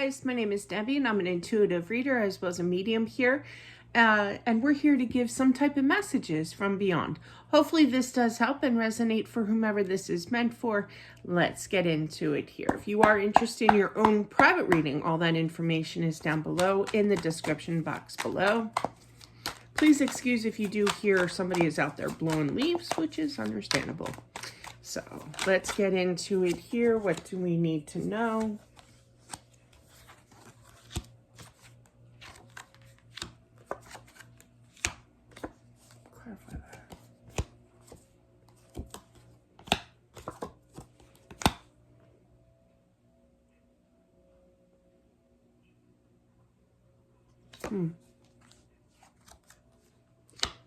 guys, my name is Debbie and I'm an intuitive reader as well as a medium here. And we're here to give some type of messages from beyond. Hopefully this does help and resonate for whomever this is meant for. Let's get into it here. If you are interested in your own private reading, all that information is down below in the description box below. Please excuse if you do hear somebody is out there blowing leaves, which is understandable. So let's get into it here. What do we need to know? Clarify that.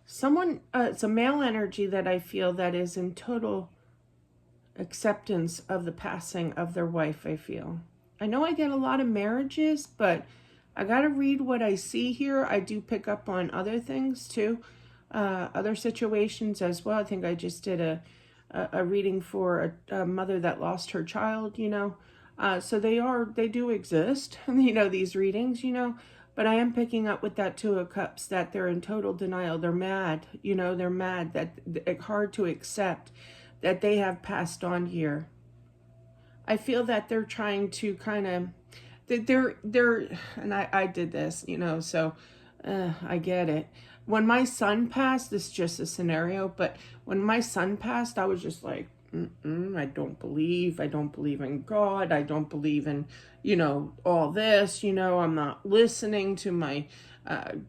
Someone, it's a male energy that I feel that is in total acceptance of the passing of their wife, I feel. I know I get a lot of marriages, but I got to read what I see here. I do pick up on other things too, other situations as well. I think I just did a reading for a mother that lost her child, you know. So they do exist, you know, these readings, you know. But I am picking up with that Two of Cups that they're in total denial. They're mad, you know, they're mad that it's hard to accept that they have passed on here. I feel that they're trying to kind of, and I did this, you know, so I get it. When my son passed, this is just a scenario, but when my son passed, I was just like, I don't believe in God. I don't believe in, you know, all this, you know, I'm not listening to my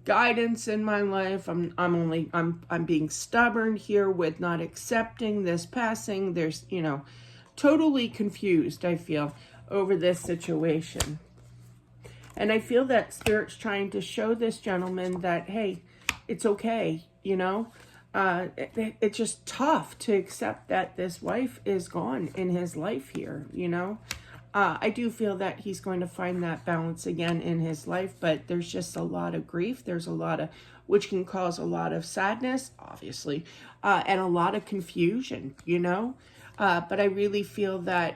guidance in my life. I'm being stubborn here with not accepting this passing. There's, you know, totally confused, I feel, over this situation. And I feel that Spirit's trying to show this gentleman that, hey, it's okay, you know. It's just tough to accept that this wife is gone in his life here, you know. I do feel that he's going to find that balance again in his life, but there's just a lot of grief. There's a lot of, which can cause a lot of sadness, obviously, and a lot of confusion, you know. But I really feel that,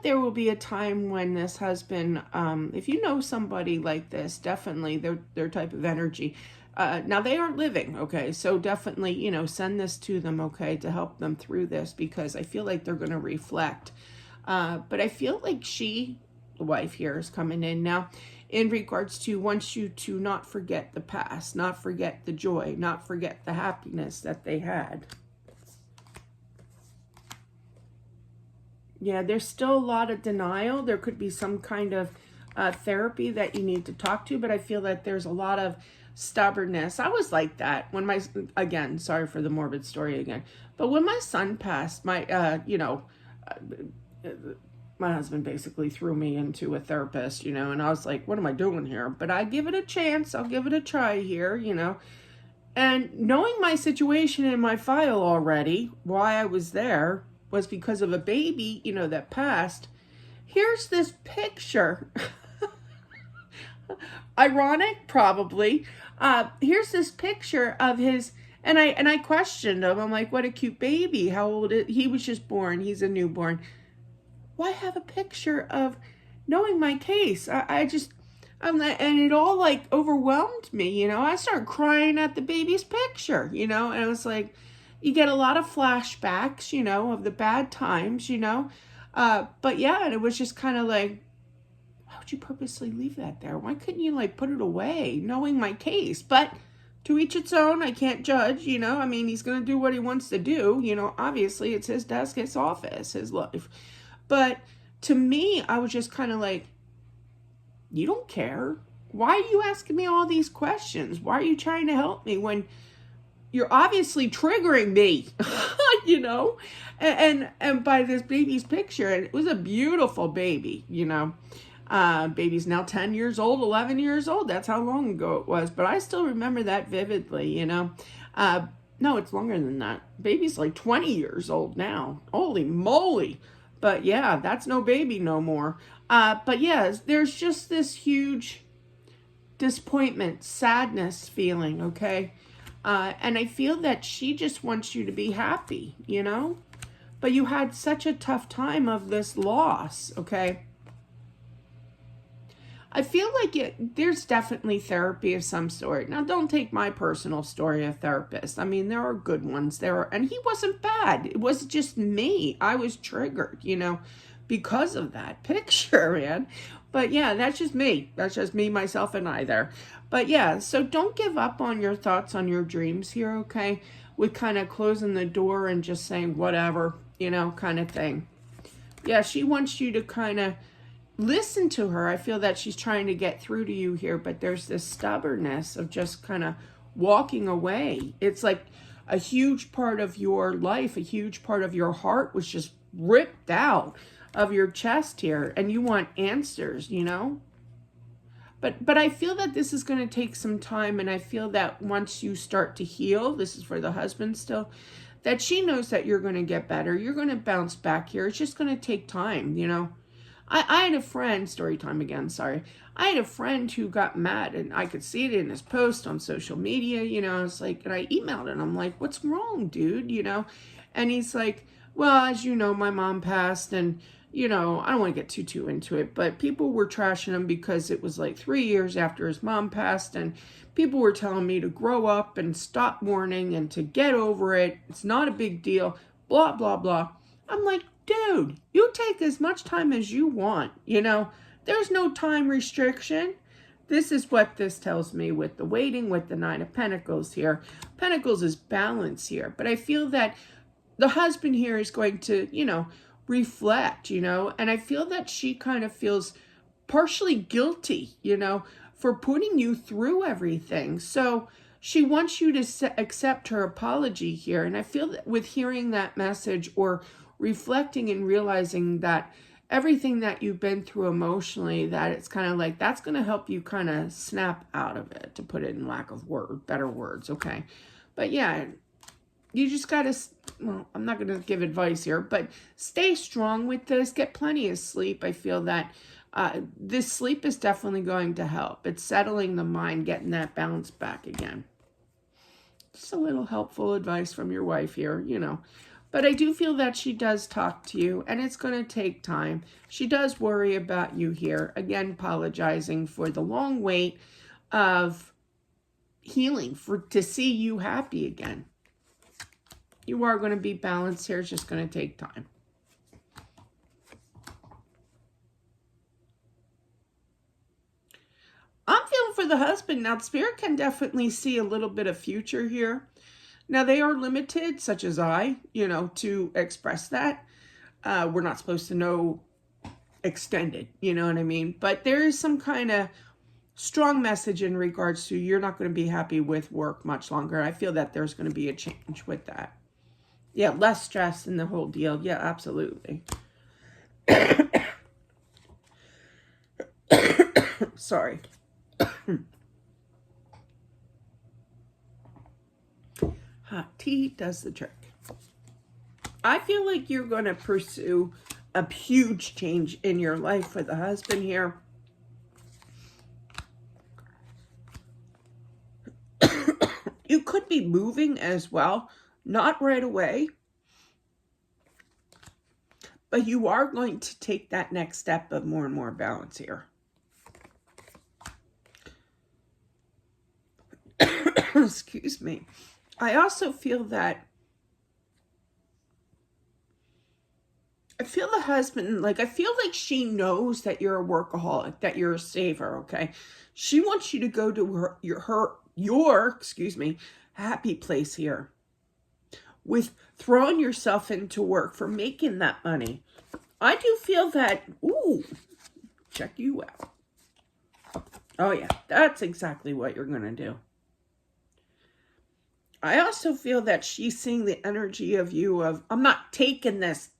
there will be a time when this husband, if you know somebody like this, definitely their type of energy. Now they aren't living, okay, so definitely, you know, send this to them, okay, to help them through this, because I feel like they're going to reflect. But I feel like the wife here, is coming in now in regards to wants you to not forget the past, not forget the joy, not forget the happiness that they had. Yeah, there's still a lot of denial. There could be some kind of therapy that you need to talk to, but I feel that there's a lot of stubbornness. I was like that when again, sorry for the morbid story again, but when my son passed, my, you know, my husband basically threw me into a therapist, you know, and I was like, what am I doing here? But I give it a chance. I'll give it a try here, you know. And knowing my situation in my file already, why I was there was because of a baby, you know, that passed. Here's this picture. Ironic, probably. Here's this picture of his, and I questioned him. I'm like, what a cute baby. How old is he? Was just born. He's a newborn. Why have a picture of knowing my case? I'm like, and it all like overwhelmed me, you know. I started crying at the baby's picture, you know, and it was like, you get a lot of flashbacks, you know, of the bad times, you know. But yeah, and it was just kind of like, why would you purposely leave that there? Why couldn't you like put it away, knowing my case? But to each its own. I can't judge, you know. I mean, he's going to do what he wants to do, you know. Obviously, it's his desk, his office, his life. But to me, I was just kind of like, you don't care. Why are you asking me all these questions? Why are you trying to help me when you're obviously triggering me, you know? And by this baby's picture, and it was a beautiful baby, you know. Baby's now 10 years old, 11 years old. That's how long ago it was. But I still remember that vividly, you know. No, it's longer than that. Baby's like 20 years old now. Holy moly. But yeah, that's no baby no more. But yeah, there's just this huge disappointment, sadness feeling, okay? And I feel that she just wants you to be happy, you know? But you had such a tough time of this loss, okay? I feel like there's definitely therapy of some sort. Now, don't take my personal story of therapist. I mean, there are good ones. And he wasn't bad. It was just me. I was triggered, because of that picture, man. But yeah, that's just me. That's just me, myself, and I there. But yeah, so don't give up on your thoughts on your dreams here, okay? With kind of closing the door and just saying whatever, kind of thing. Yeah, she wants you to kind of listen to her. I feel that she's trying to get through to you here, but there's this stubbornness of just kind of walking away. It's like a huge part of your life, a huge part of your heart was just ripped out of your chest here, and you want answers, But I feel that this is going to take some time, and I feel that once you start to heal, this is for the husband still, that she knows that you're going to get better. You're going to bounce back here. It's just going to take time, I had a friend, story time again, sorry. I had a friend who got mad, and I could see it in his post on social media, I was like, and I emailed him, I'm like, what's wrong, dude, And he's like, well, as you know, my mom passed, and, I don't want to get too into it, but people were trashing him because it was like 3 years after his mom passed, and people were telling me to grow up and stop mourning and to get over it. It's not a big deal, blah, blah, blah. I'm like, dude, you take as much time as you want, There's no time restriction. This is what this tells me with the waiting, with the Nine of Pentacles here. Pentacles is balance here. But I feel that the husband here is going to, reflect, and I feel that she kind of feels partially guilty, for putting you through everything. So she wants you to accept her apology here. And I feel that with hearing that message or reflecting and realizing that everything that you've been through emotionally, that it's kind of like, that's going to help you kind of snap out of it, to put it in lack of better words, okay? But yeah, you just got to, well, I'm not going to give advice here, but stay strong with this. Get plenty of sleep. I feel that this sleep is definitely going to help. It's settling the mind, getting that balance back again. Just a little helpful advice from your wife here, But I do feel that she does talk to you, and it's going to take time. She does worry about you here. Again, apologizing for the long wait of healing, to see you happy again. You are going to be balanced here. It's just going to take time. I'm feeling for the husband. Now, Spirit can definitely see a little bit of future here. Now, they are limited, such as I, to express that. We're not supposed to know extended, you know what I mean? But there is some kind of strong message in regards to you're not going to be happy with work much longer. I feel that there's going to be a change with that. Yeah, less stress in the whole deal. Yeah, absolutely. Sorry. Hot tea does the trick. I feel like you're going to pursue a huge change in your life with the husband here. You could be moving as well. Not right away. But you are going to take that next step of more and more balance here. Excuse me. I also feel that I feel the husband, I feel like she knows that you're a workaholic, that you're a saver, okay? She wants you to go to your happy place here with throwing yourself into work for making that money. I do feel that, ooh, check you out. Oh yeah, that's exactly what you're going to do. I also feel that she's seeing the energy of you of, I'm not taking this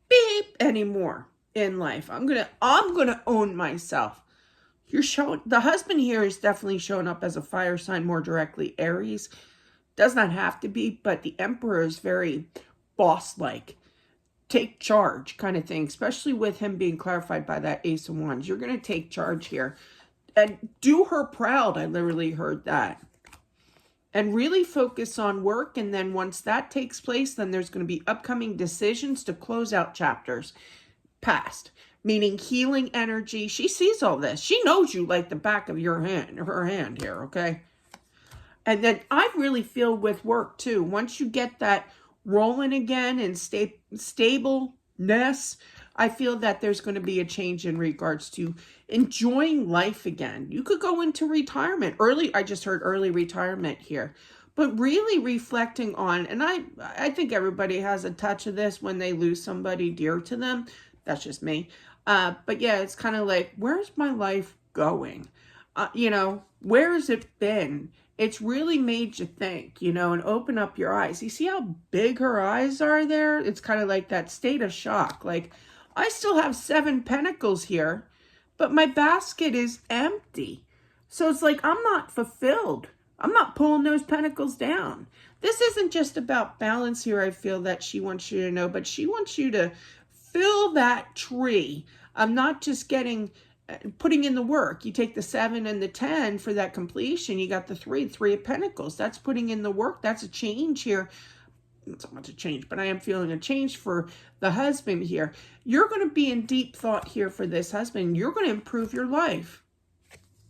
beep anymore in life. I'm gonna own myself. You're showing, the husband here is definitely showing up as a fire sign, more directly Aries. Does not have to be, but the Emperor is very boss-like. Take charge kind of thing, especially with him being clarified by that Ace of Wands. You're going to take charge here. And do her proud. I literally heard that. And really focus on work. And then once that takes place, then there's going to be upcoming decisions to close out chapters past. meaning healing energy. She sees all this. She knows you like the back of your hand, her hand here, okay? And then I really feel with work too, once you get that rolling again and stableness, I feel that there's going to be a change in regards to enjoying life again. You could go into retirement early. I just heard early retirement here, but really reflecting on, and I think everybody has a touch of this when they lose somebody dear to them. That's just me. But yeah, it's kind of like, where's my life going? You know, where has it been? It's really made you think, you know, and open up your eyes. You see how big her eyes are there? It's kind of like that state of shock. Like, I still have 7 pentacles here, but my basket is empty. So it's like, I'm not fulfilled. I'm not pulling those pentacles down. This isn't just about balance here, I feel that she wants you to know, but she wants you to fill that tree. I'm not just putting in the work. You take the 7 and the 10 for that completion. You got the 3 of Pentacles. That's putting in the work. That's a change here. Not so much a change, but I am feeling a change for the husband here. You're going to be in deep thought here for this husband. You're going to improve your life.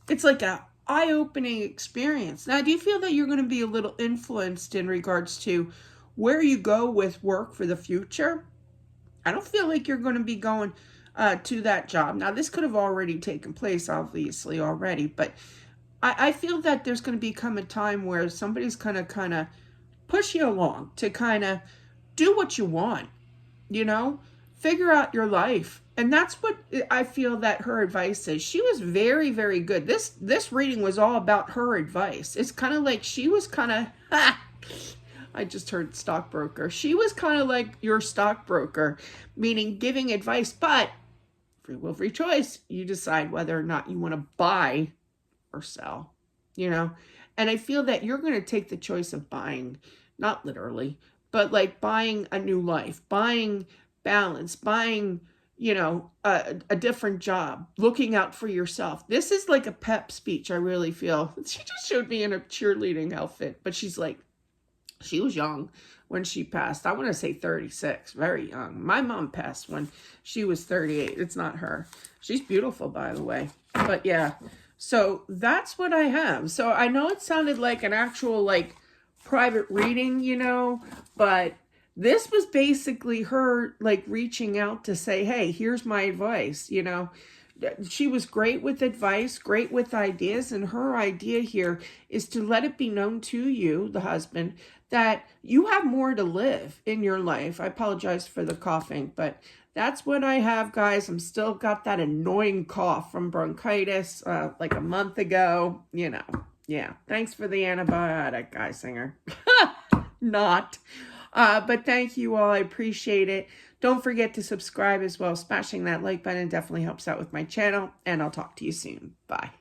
It's like a eye-opening experience. Now, do you feel that you're going to be a little influenced in regards to where you go with work for the future? I don't feel like you're going to be going to that job. Now, this could have already taken place, obviously, already, but I feel that there's going to become a time where somebody's going to kind of push you along to kind of do what you want, you know, figure out your life. And that's what I feel that her advice is. She was very, very good. This reading was all about her advice. It's kind of like she was kind of, I just heard stockbroker. She was kind of like your stockbroker, meaning giving advice, but free will, free choice. You decide whether or not you want to buy or sell, you know? And I feel that you're going to take the choice of buying, not literally, but like buying a new life, buying balance, buying, you know, a different job, looking out for yourself. This is like a pep speech, I really feel. She just showed me in a cheerleading outfit, but she's like, she was young when she passed. I want to say 36, very young. My mom passed when she was 38. It's not her. She's beautiful, by the way. But yeah, so that's what I have. So I know it sounded like an actual like private reading, you know, but this was basically her like reaching out to say, hey, here's my advice, you know. She was great with advice, great with ideas, and her idea here is to let it be known to you, the husband, that you have more to live in your life. I apologize for the coughing, but that's what I have, guys. I'm still got that annoying cough from bronchitis like a month ago, you know. Yeah, thanks for the antibiotic, guy singer. Not. But thank you all. I appreciate it. Don't forget to subscribe as well. Smashing that like button definitely helps out with my channel. And I'll talk to you soon. Bye.